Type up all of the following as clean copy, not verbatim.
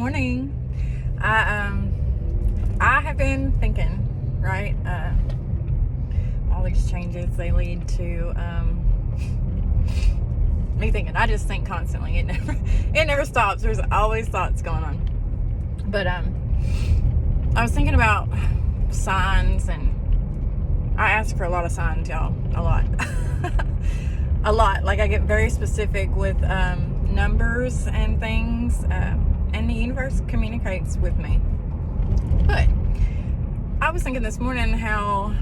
morning. I have been thinking, right? All these changes, they lead to me thinking. I just think constantly. It never stops. There's always thoughts going on. But I was thinking about signs, and I ask for a lot of signs, y'all. A lot. A lot. Like, I get very specific with numbers and things, and the universe communicates with me. But I was thinking this morning how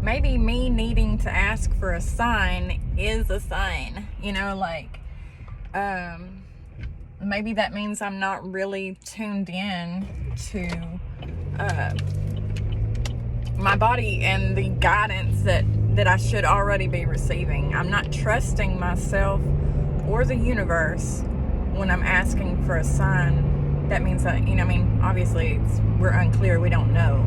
maybe me needing to ask for a sign is a sign. Maybe that means I'm not really tuned in to my body and the guidance that I should already be receiving. I'm not trusting myself or the universe when I'm asking for a sign. That means that, obviously we're unclear, we don't know.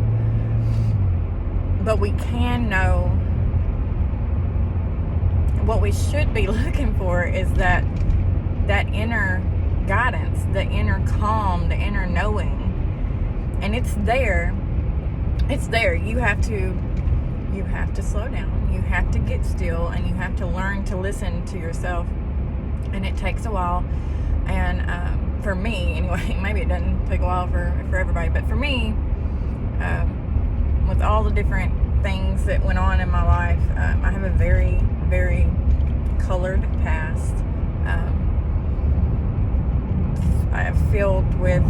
But we can know what we should be looking for is that inner guidance, the inner calm, the inner knowing. And it's there. It's there. You have to slow down. You have to get still, and you have to learn to listen to yourself. And it takes a while. And for me, anyway, maybe it doesn't take a while for everybody, but for me, with all the different things that went on in my life, I have a very, very colored past. I am filled with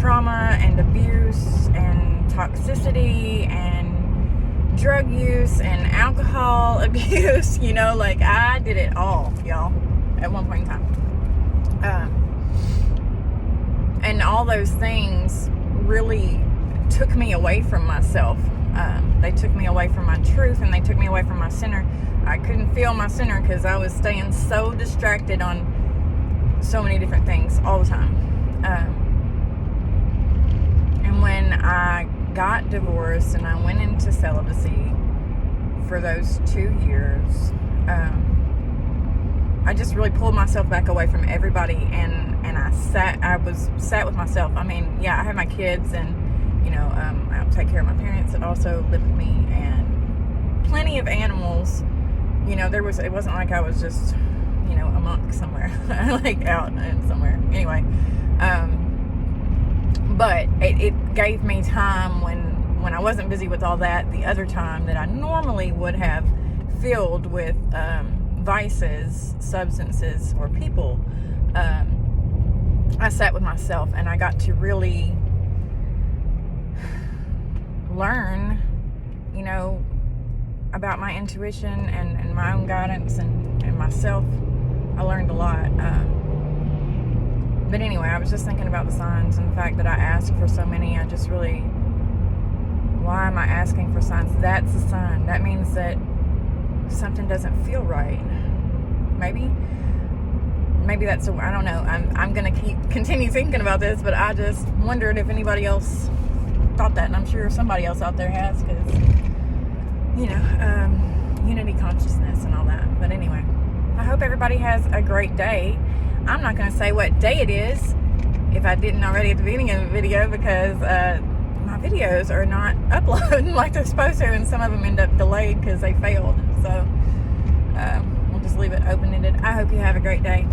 trauma and abuse and toxicity and drug use and alcohol abuse. I did it all, y'all, at one point in time. And all those things really took me away from myself. They took me away from my truth, and they took me away from my center. I couldn't feel my center because I was staying so distracted on so many different things all the time. And when I got divorced and I went into celibacy for those 2 years, I just really pulled myself back away from everybody, and I sat with myself. I had my kids, and I take care of my parents that also live with me, and plenty of animals. It wasn't like I was just a monk somewhere, like out and somewhere. Anyway, but it gave me time when I wasn't busy with all that, the other time that I normally would have filled with vices, substances, or people. I sat with myself, and I got to really learn, about my intuition and my own guidance and myself. I learned a lot. But anyway, I was just thinking about the signs and the fact that I asked for so many. Why am I asking for signs? That's a sign. That means that something doesn't feel right. Maybe that's I don't know. I'm going to continue thinking about this, but I just wondered if anybody else thought that, and I'm sure somebody else out there has, because unity consciousness and all that. But anyway, I hope everybody has a great day. I'm not going to say what day it is if I didn't already at the beginning of the video, because my videos are not uploading like they're supposed to, and some of them end up delayed because they failed. So we'll just leave it open-ended. I hope you have a great day.